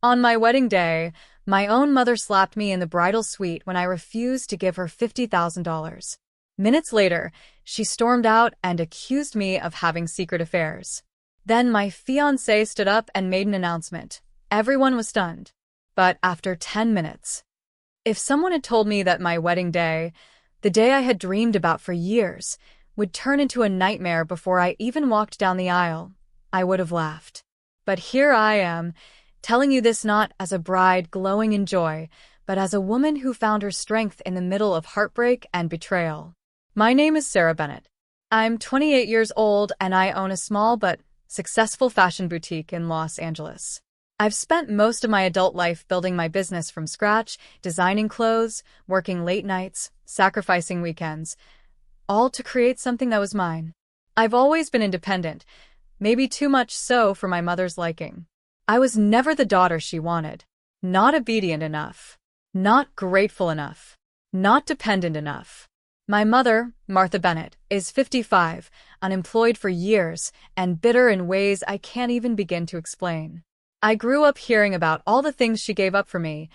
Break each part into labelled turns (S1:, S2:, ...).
S1: On my wedding day, my own mother slapped me in the bridal suite when I refused to give her $50,000. Minutes later, she stormed out and accused me of having secret affairs. Then my fiancé stood up and made an announcement. Everyone was stunned. But after 10 minutes, if someone had told me that my wedding day, the day I had dreamed about for years, would turn into a nightmare before I even walked down the aisle, I would have laughed. But here I am, telling you this not as a bride glowing in joy, but as a woman who found her strength in the middle of heartbreak and betrayal. My name is Sarah Bennett. I'm 28 years old and I own a small but successful fashion boutique in Los Angeles. I've spent most of my adult life building my business from scratch, designing clothes, working late nights, sacrificing weekends, all to create something that was mine. I've always been independent, maybe too much so for my mother's liking. I was never the daughter she wanted, not obedient enough, not grateful enough, not dependent enough. My mother, Martha Bennett, is 55, unemployed for years, and bitter in ways I can't even begin to explain. I grew up hearing about all the things she gave up for me,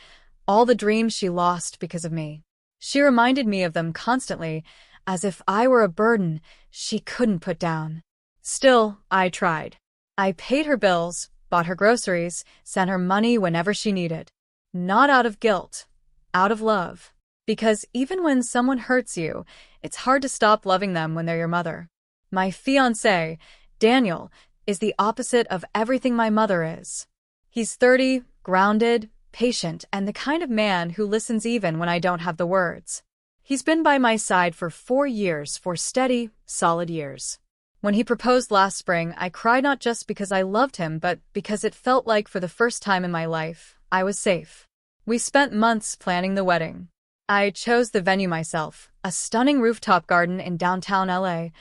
S1: all the dreams she lost because of me. She reminded me of them constantly, as if I were a burden she couldn't put down. Still, I tried. I paid her bills, bought her groceries, sent her money whenever she needed. Not out of guilt, out of love. Because even when someone hurts you, it's hard to stop loving them when they're your mother. My fiancé, Daniel, is the opposite of everything my mother is. He's 30, grounded, patient, and the kind of man who listens even when I don't have the words. He's been by my side for 4 years, 4 steady, solid years. When he proposed last spring, I cried not just because I loved him, but because it felt like for the first time in my life, I was safe. We spent months planning the wedding. I chose the venue myself, a stunning rooftop garden in downtown LA,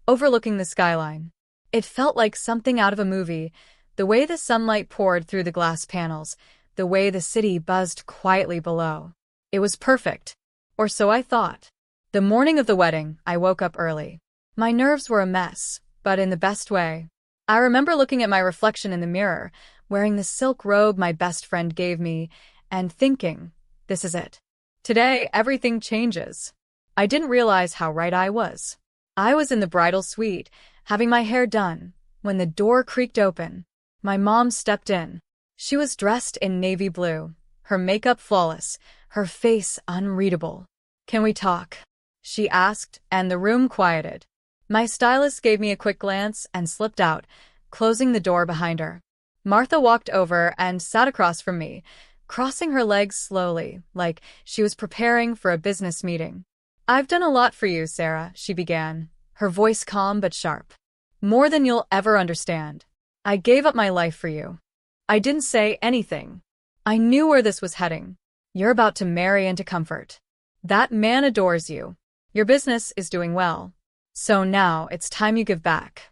S1: overlooking the skyline. It felt like something out of a movie, the way the sunlight poured through the glass panels, the way the city buzzed quietly below. It was perfect, or so I thought. The morning of the wedding, I woke up early. My nerves were a mess, but in the best way. I remember looking at my reflection in the mirror, wearing the silk robe my best friend gave me, and thinking, this is it. Today, everything changes. I didn't realize how right I was. I was in the bridal suite, having my hair done, when the door creaked open. My mom stepped in. She was dressed in navy blue, her makeup flawless, her face unreadable. "Can we talk?" she asked, and the room quieted. My stylist gave me a quick glance and slipped out, closing the door behind her. Martha walked over and sat across from me, crossing her legs slowly, like she was preparing for a business meeting. "I've done a lot for you, Sarah," she began, her voice calm but sharp. "More than you'll ever understand. I gave up my life for you." I didn't say anything. I knew where this was heading. You're about to marry into comfort. That man adores you. Your business is doing well. So now it's time you give back.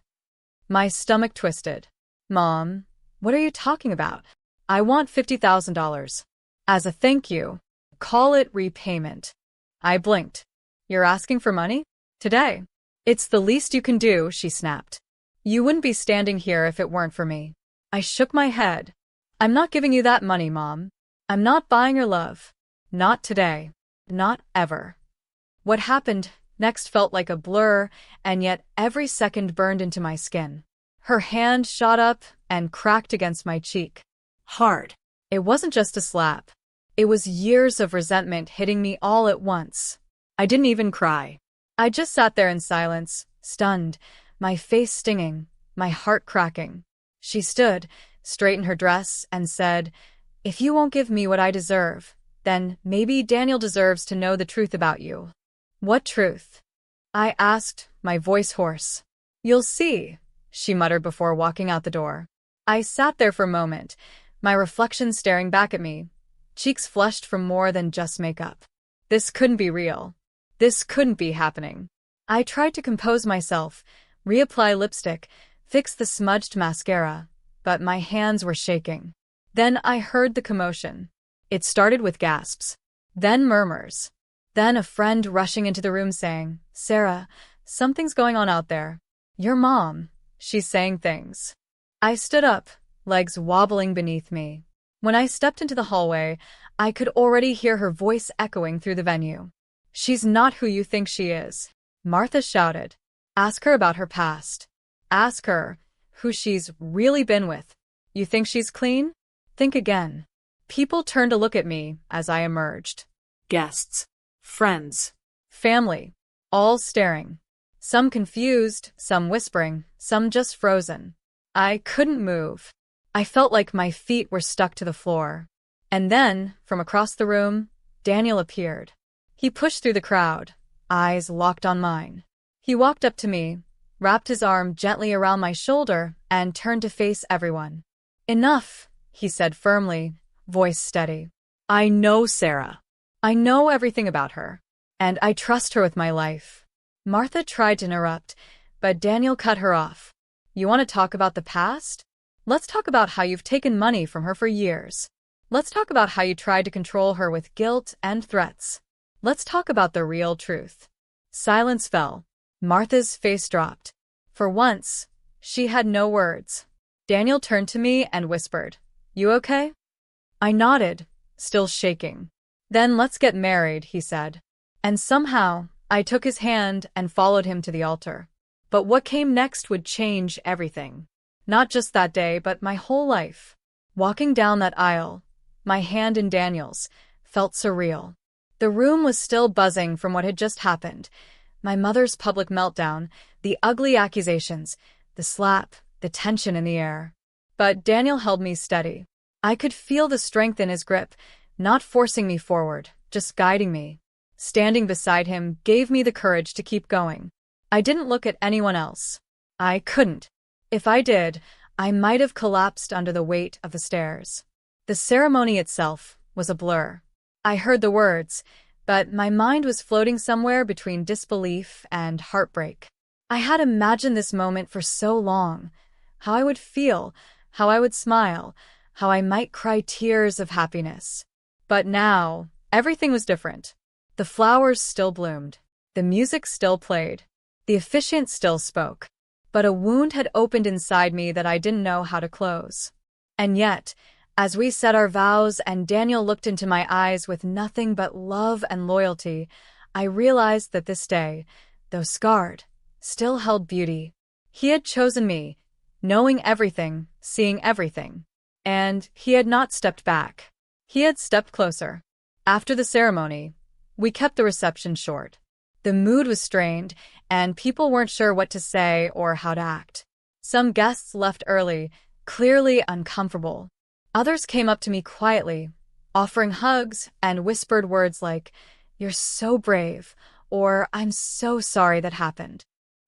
S1: My stomach twisted. "Mom, what are you talking about? I want $50,000. As a thank you. Call it repayment." I blinked. "You're asking for money? Today?" "It's the least you can do," she snapped. "You wouldn't be standing here if it weren't for me." I shook my head. "I'm not giving you that money, Mom. I'm not buying your love. Not today. Not ever." What happened next felt like a blur, and yet every second burned into my skin. Her hand shot up and cracked against my cheek. Hard. It wasn't just a slap. It was years of resentment hitting me all at once. I didn't even cry. I just sat there in silence, stunned, my face stinging, my heart cracking. She stood, straightened her dress, and said, "If you won't give me what I deserve, then maybe Daniel deserves to know the truth about you." "What truth?" I asked, my voice hoarse. "You'll see," she muttered before walking out the door. I sat there for a moment, my reflection staring back at me, cheeks flushed from more than just makeup. This couldn't be real. This couldn't be happening. I tried to compose myself, reapply lipstick, fix the smudged mascara, but my hands were shaking. Then I heard the commotion. It started with gasps, then murmurs. Then a friend rushing into the room saying, "Sarah, something's going on out there. Your mom, she's saying things." I stood up, legs wobbling beneath me. When I stepped into the hallway, I could already hear her voice echoing through the venue. "She's not who you think she is," Martha shouted. "Ask her about her past. Ask her who she's really been with. You think she's clean? Think again." People turned to look at me as I emerged. Guests, friends, family, all staring. Some confused, some whispering, some just frozen. I couldn't move. I felt like my feet were stuck to the floor. And then, from across the room, Daniel appeared. He pushed through the crowd, eyes locked on mine. He walked up to me, wrapped his arm gently around my shoulder, and turned to face everyone. "Enough," he said firmly, voice steady. "I know Sarah. I know everything about her. And I trust her with my life." Martha tried to interrupt, but Daniel cut her off. "You want to talk about the past? Let's talk about how you've taken money from her for years. Let's talk about how you tried to control her with guilt and threats. Let's talk about the real truth." Silence fell. Martha's face dropped. For once, she had no words. Daniel turned to me and whispered, "You okay?" I nodded, still shaking. "Then let's get married," he said. And somehow, I took his hand and followed him to the altar. But what came next would change everything. Not just that day, but my whole life. Walking down that aisle, my hand in Daniel's, felt surreal. The room was still buzzing from what had just happened. My mother's public meltdown, the ugly accusations, the slap, the tension in the air. But Daniel held me steady. I could feel the strength in his grip, not forcing me forward, just guiding me. Standing beside him gave me the courage to keep going. I didn't look at anyone else. I couldn't. If I did, I might have collapsed under the weight of the stairs. The ceremony itself was a blur. I heard the words, but my mind was floating somewhere between disbelief and heartbreak. I had imagined this moment for so long, how I would feel, how I would smile, how I might cry tears of happiness. But now, everything was different. The flowers still bloomed. The music still played. The officiant still spoke. But a wound had opened inside me that I didn't know how to close. And yet, as we said our vows and Daniel looked into my eyes with nothing but love and loyalty, I realized that this day, though scarred, still held beauty. He had chosen me, knowing everything, seeing everything. And he had not stepped back. He had stepped closer. After the ceremony, we kept the reception short. The mood was strained, and people weren't sure what to say or how to act. Some guests left early, clearly uncomfortable. Others came up to me quietly, offering hugs and whispered words like, "You're so brave," or "I'm so sorry that happened."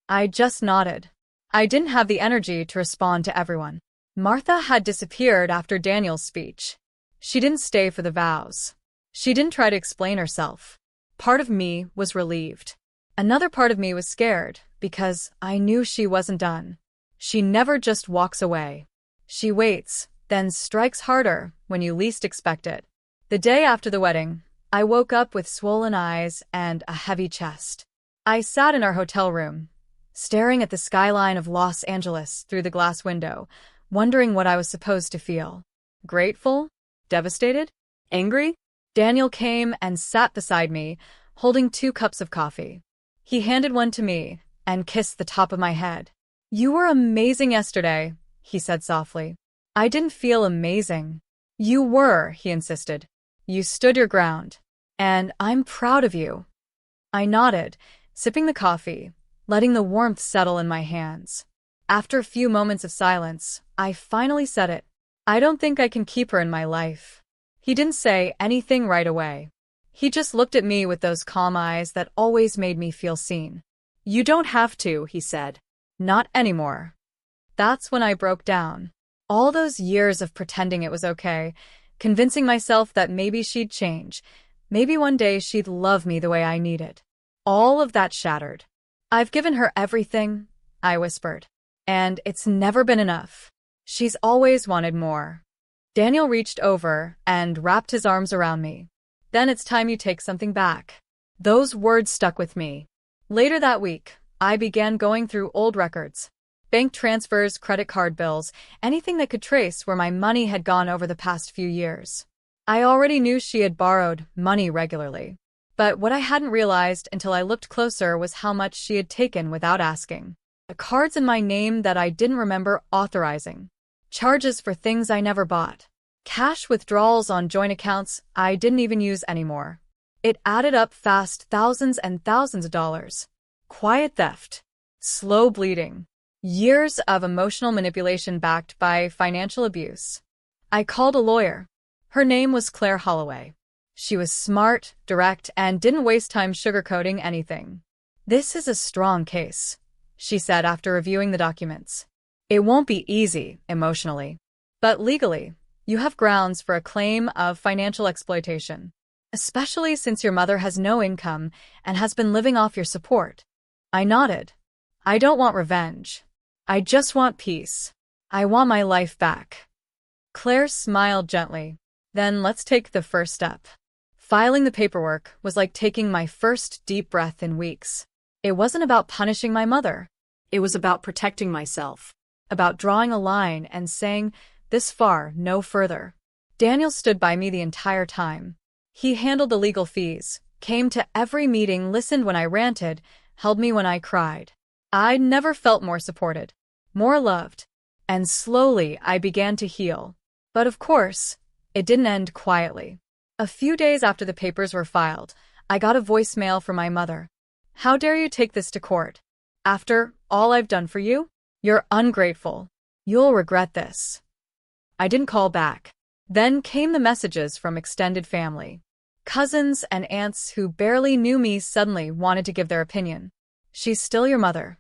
S1: I just nodded. I didn't have the energy to respond to everyone. Martha had disappeared after Daniel's speech. She didn't stay for the vows. She didn't try to explain herself. Part of me was relieved. Another part of me was scared, because I knew she wasn't done. She never just walks away. She waits, then strikes harder when you least expect it. The day after the wedding, I woke up with swollen eyes and a heavy chest. I sat in our hotel room, staring at the skyline of Los Angeles through the glass window, wondering what I was supposed to feel. Grateful? Devastated? Angry? Daniel came and sat beside me, holding 2 cups of coffee. He handed one to me and kissed the top of my head. "You were amazing yesterday," he said softly. I didn't feel amazing. "You were," he insisted. "You stood your ground. And I'm proud of you." I nodded, sipping the coffee, letting the warmth settle in my hands. After a few moments of silence, I finally said it. "I don't think I can keep her in my life." He didn't say anything right away. He just looked at me with those calm eyes that always made me feel seen. "You don't have to," he said. "Not anymore." That's when I broke down. All those years of pretending it was okay, convincing myself that maybe she'd change, maybe one day she'd love me the way I needed. All of that shattered. "I've given her everything," I whispered. "And it's never been enough. She's always wanted more." Daniel reached over and wrapped his arms around me. "Then it's time you take something back." Those words stuck with me. Later that week, I began going through old records. Bank transfers, credit card bills, anything that could trace where my money had gone over the past few years. I already knew she had borrowed money regularly. But what I hadn't realized until I looked closer was how much she had taken without asking. Cards in my name that I didn't remember authorizing. Charges for things I never bought. Cash withdrawals on joint accounts I didn't even use anymore. It added up fast, thousands and thousands of dollars. Quiet theft. Slow bleeding. Years of emotional manipulation backed by financial abuse. I called a lawyer. Her name was Claire Holloway. She was smart, direct, and didn't waste time sugarcoating anything. "This is a strong case," she said after reviewing the documents. "It won't be easy, emotionally. But legally, you have grounds for a claim of financial exploitation, especially since your mother has no income and has been living off your support." I nodded. "I don't want revenge. I just want peace. I want my life back." Claire smiled gently. "Then let's take the first step." Filing the paperwork was like taking my first deep breath in weeks. It wasn't about punishing my mother. It was about protecting myself, about drawing a line and saying, "This far, no further." Daniel stood by me the entire time. He handled the legal fees, came to every meeting, listened when I ranted, held me when I cried. I'd never felt more supported, more loved, and slowly I began to heal. But of course, it didn't end quietly. A few days after the papers were filed, I got a voicemail from my mother. "How dare you take this to court? After all I've done for you? You're ungrateful. You'll regret this." I didn't call back. Then came the messages from extended family. Cousins and aunts who barely knew me suddenly wanted to give their opinion. "She's still your mother.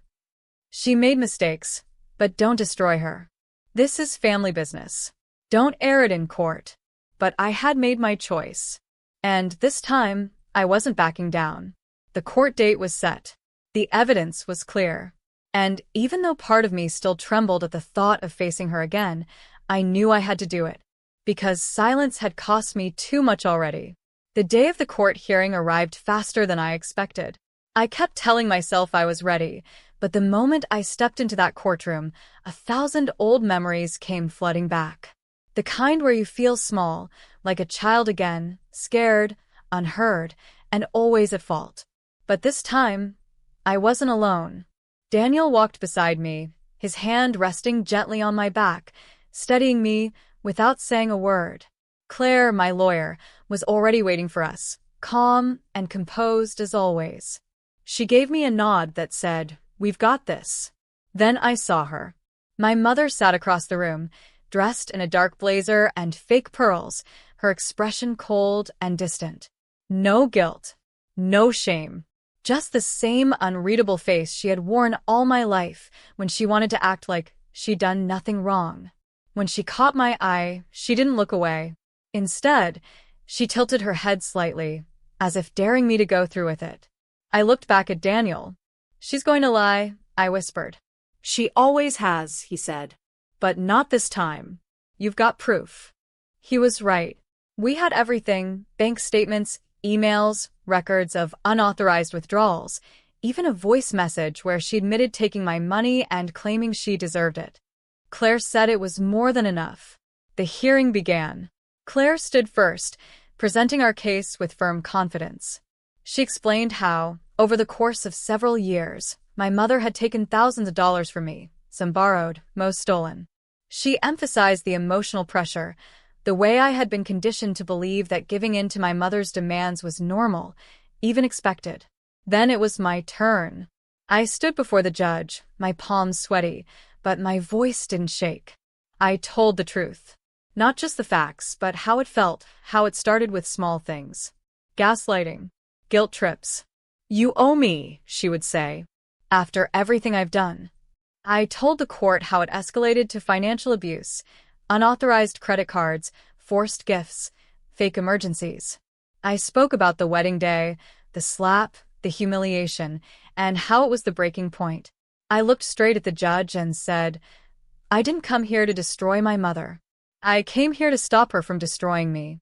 S1: She made mistakes, but don't destroy her. This is family business. Don't air it in court." But I had made my choice. And this time, I wasn't backing down. The court date was set. The evidence was clear. And even though part of me still trembled at the thought of facing her again, I knew I had to do it. Because silence had cost me too much already. The day of the court hearing arrived faster than I expected. I kept telling myself I was ready, but the moment I stepped into that courtroom, 1,000 old memories came flooding back. The kind where you feel small, like a child again, scared, unheard, and always at fault. But this time, I wasn't alone. Daniel walked beside me, his hand resting gently on my back, steadying me without saying a word. Claire, my lawyer, was already waiting for us, calm and composed as always. She gave me a nod that said, "We've got this." Then I saw her. My mother sat across the room, dressed in a dark blazer and fake pearls, her expression cold and distant. No guilt, no shame, just the same unreadable face she had worn all my life when she wanted to act like she'd done nothing wrong. When she caught my eye, she didn't look away. Instead, she tilted her head slightly, as if daring me to go through with it. I looked back at Daniel. "She's going to lie," I whispered. "She always has," he said. "But not this time. You've got proof." He was right. We had everything: bank statements, emails, records of unauthorized withdrawals, even a voice message where she admitted taking my money and claiming she deserved it. Claire said it was more than enough. The hearing began. Claire stood first, presenting our case with firm confidence. She explained how, over the course of several years, my mother had taken thousands of dollars from me, some borrowed, most stolen. She emphasized the emotional pressure, the way I had been conditioned to believe that giving in to my mother's demands was normal, even expected. Then it was my turn. I stood before the judge, my palms sweaty, but my voice didn't shake. I told the truth. Not just the facts, but how it felt, how it started with small things. Gaslighting. Guilt trips. "You owe me," she would say, "after everything I've done." I told the court how it escalated to financial abuse, unauthorized credit cards, forced gifts, fake emergencies. I spoke about the wedding day, the slap, the humiliation, and how it was the breaking point. I looked straight at the judge and said, "I didn't come here to destroy my mother. I came here to stop her from destroying me."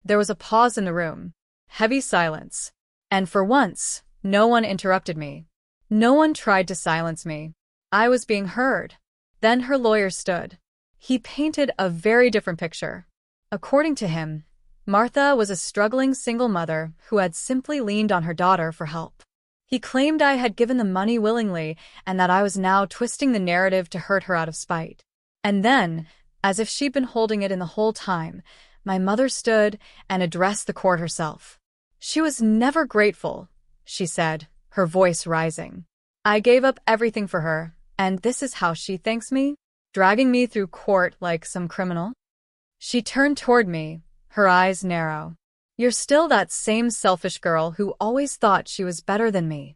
S1: There was a pause in the room, heavy silence, and for once, no one interrupted me. No one tried to silence me. I was being heard. Then her lawyer stood. He painted a very different picture. According to him, Martha was a struggling single mother who had simply leaned on her daughter for help. He claimed I had given the money willingly and that I was now twisting the narrative to hurt her out of spite. And then, as if she'd been holding it in the whole time, my mother stood and addressed the court herself. She was never grateful, she said, her voice rising. I gave up everything for her, and this is how she thanks me? Dragging me through court like some criminal? She turned toward me, her eyes narrow. You're still that same selfish girl who always thought she was better than me.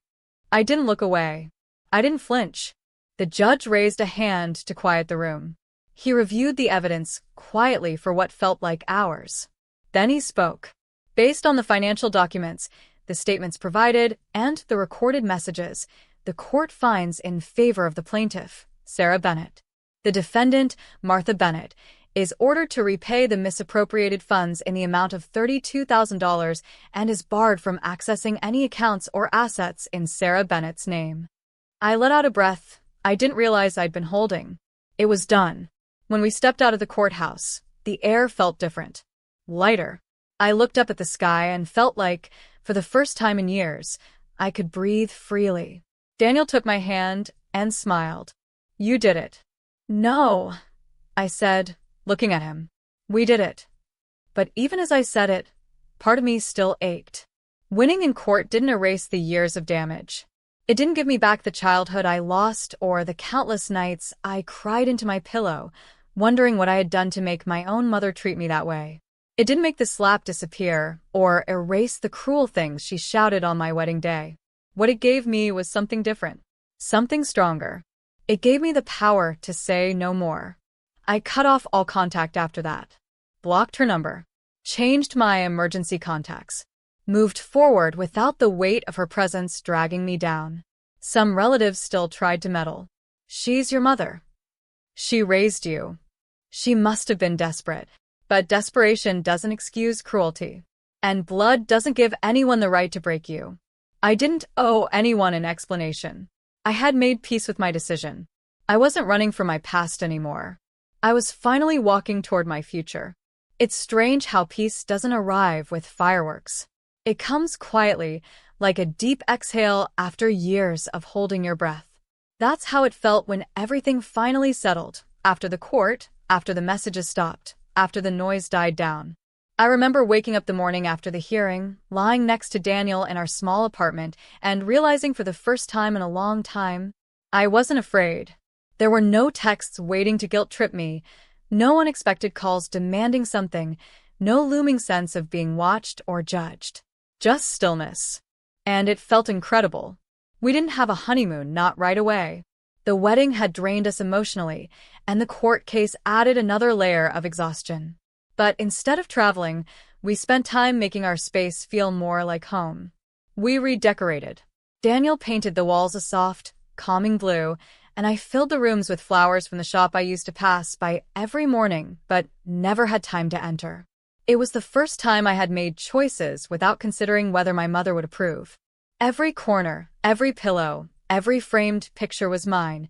S1: I didn't look away. I didn't flinch. The judge raised a hand to quiet the room. He reviewed the evidence quietly for what felt like hours. Then he spoke. Based on the financial documents, the statements provided, and the recorded messages, the court finds in favor of the plaintiff, Sarah Bennett. The defendant, Martha Bennett, is ordered to repay the misappropriated funds in the amount of $32,000 and is barred from accessing any accounts or assets in Sarah Bennett's name. I let out a breath I didn't realize I'd been holding. It was done. When we stepped out of the courthouse, the air felt different. Lighter. I looked up at the sky and felt like, for the first time in years, I could breathe freely. Daniel took my hand and smiled. You did it. No, I said, looking at him. We did it. But even as I said it, part of me still ached. Winning in court didn't erase the years of damage. It didn't give me back the childhood I lost or the countless nights I cried into my pillow, wondering what I had done to make my own mother treat me that way. It didn't make the slap disappear or erase the cruel things she shouted on my wedding day. What it gave me was something different, something stronger. It gave me the power to say no more. I cut off all contact after that, blocked her number, changed my emergency contacts, moved forward without the weight of her presence dragging me down. Some relatives still tried to meddle. She's your mother. She raised you. She must have been desperate. But desperation doesn't excuse cruelty. And blood doesn't give anyone the right to break you. I didn't owe anyone an explanation. I had made peace with my decision. I wasn't running from my past anymore. I was finally walking toward my future. It's strange how peace doesn't arrive with fireworks. It comes quietly, like a deep exhale after years of holding your breath. That's how it felt when everything finally settled, after the court, after the messages stopped, after the noise died down. I remember waking up the morning after the hearing, lying next to Daniel in our small apartment, and realizing for the first time in a long time, I wasn't afraid. There were no texts waiting to guilt-trip me, no unexpected calls demanding something, no looming sense of being watched or judged. Just stillness. And it felt incredible. We didn't have a honeymoon, not right away. The wedding had drained us emotionally, and the court case added another layer of exhaustion. But instead of traveling, we spent time making our space feel more like home. We redecorated. Daniel painted the walls a soft, calming blue, and I filled the rooms with flowers from the shop I used to pass by every morning, but never had time to enter. It was the first time I had made choices without considering whether my mother would approve. Every corner, every pillow, every framed picture was mine.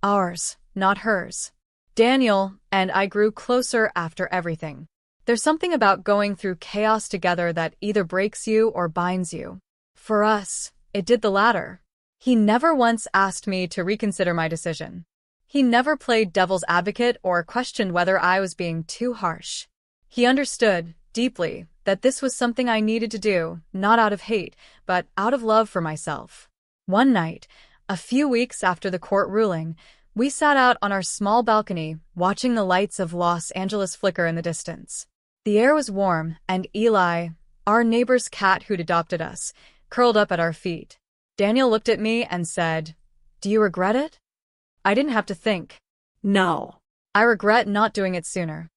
S1: Ours, not hers. Daniel and I grew closer after everything. There's something about going through chaos together that either breaks you or binds you. For us, it did the latter. He never once asked me to reconsider my decision. He never played devil's advocate or questioned whether I was being too harsh. He understood, deeply, that this was something I needed to do, not out of hate, but out of love for myself. One night, a few weeks after the court ruling, we sat out on our small balcony, watching the lights of Los Angeles flicker in the distance. The air was warm, and Eli, our neighbor's cat who'd adopted us, curled up at our feet. Daniel looked at me and said, "Do you regret it?" I didn't have to think.
S2: No.
S1: I regret not doing it sooner.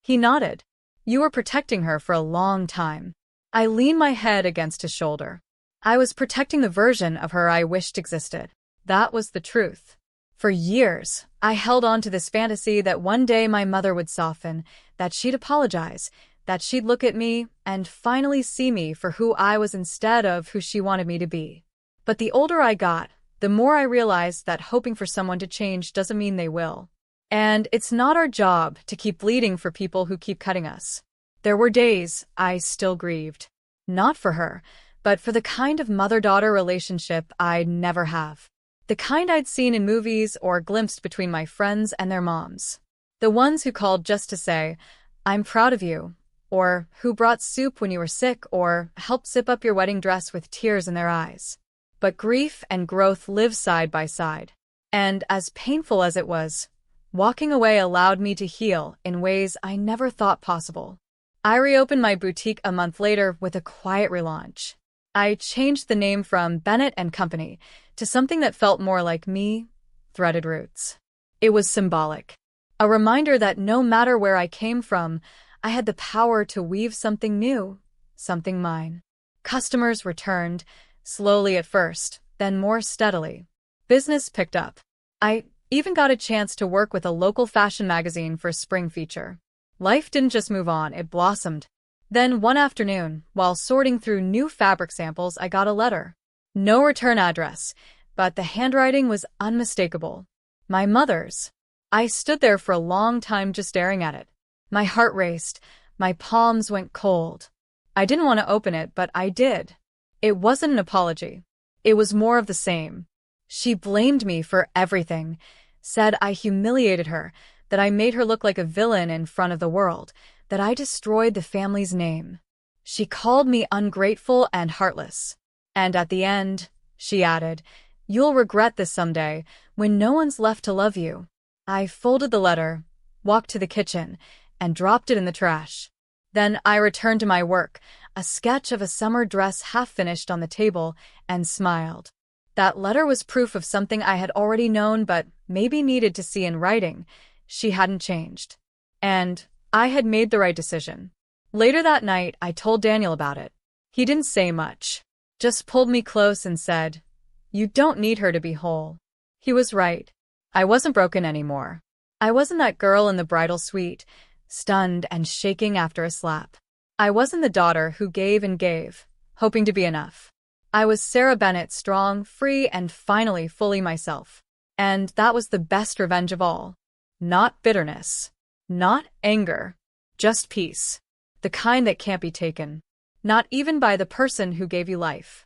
S1: He nodded. You were protecting her for a long time. I leaned my head against his shoulder. I was protecting the version of her I wished existed. That was the truth. For years, I held on to this fantasy that one day my mother would soften, that she'd apologize, that she'd look at me and finally see me for who I was instead of who she wanted me to be. But the older I got, the more I realized that hoping for someone to change doesn't mean they will. And it's not our job to keep bleeding for people who keep cutting us. There were days I still grieved. Not for her, but for the kind of mother-daughter relationship I'd never have. The kind I'd seen in movies or glimpsed between my friends and their moms. The ones who called just to say, "I'm proud of you," or who brought soup when you were sick or helped zip up your wedding dress with tears in their eyes. But grief and growth live side by side. And as painful as it was, walking away allowed me to heal in ways I never thought possible. I reopened my boutique a month later with a quiet relaunch. I changed the name from Bennett & Company to something that felt more like me, Threaded Roots. It was symbolic. A reminder that no matter where I came from, I had the power to weave something new, something mine. Customers returned, slowly at first, then more steadily. Business picked up. I even got a chance to work with a local fashion magazine for a spring feature. Life didn't just move on, it blossomed. Then one afternoon, while sorting through new fabric samples, I got a letter. No return address, but the handwriting was unmistakable. My mother's. I stood there for a long time just staring at it. My heart raced, my palms went cold. I didn't want to open it, but I did. It wasn't an apology. It was more of the same. She blamed me for everything, said I humiliated her, that I made her look like a villain in front of the world, that I destroyed the family's name. She called me ungrateful and heartless. And at the end, she added, "You'll regret this someday, when no one's left to love you." I folded the letter, walked to the kitchen, and dropped it in the trash. Then I returned to my work, a sketch of a summer dress half finished on the table, and smiled. That letter was proof of something I had already known but maybe needed to see in writing. She hadn't changed. And I had made the right decision. Later that night, I told Daniel about it. He didn't say much, just pulled me close and said, "You don't need her to be whole." He was right. I wasn't broken anymore. I wasn't that girl in the bridal suite, stunned and shaking after a slap. I wasn't the daughter who gave and gave, hoping to be enough. I was Sarah Bennett, strong, free, and finally fully myself. And that was the best revenge of all. Not bitterness. Not anger. Just peace. The kind that can't be taken. Not even by the person who gave you life.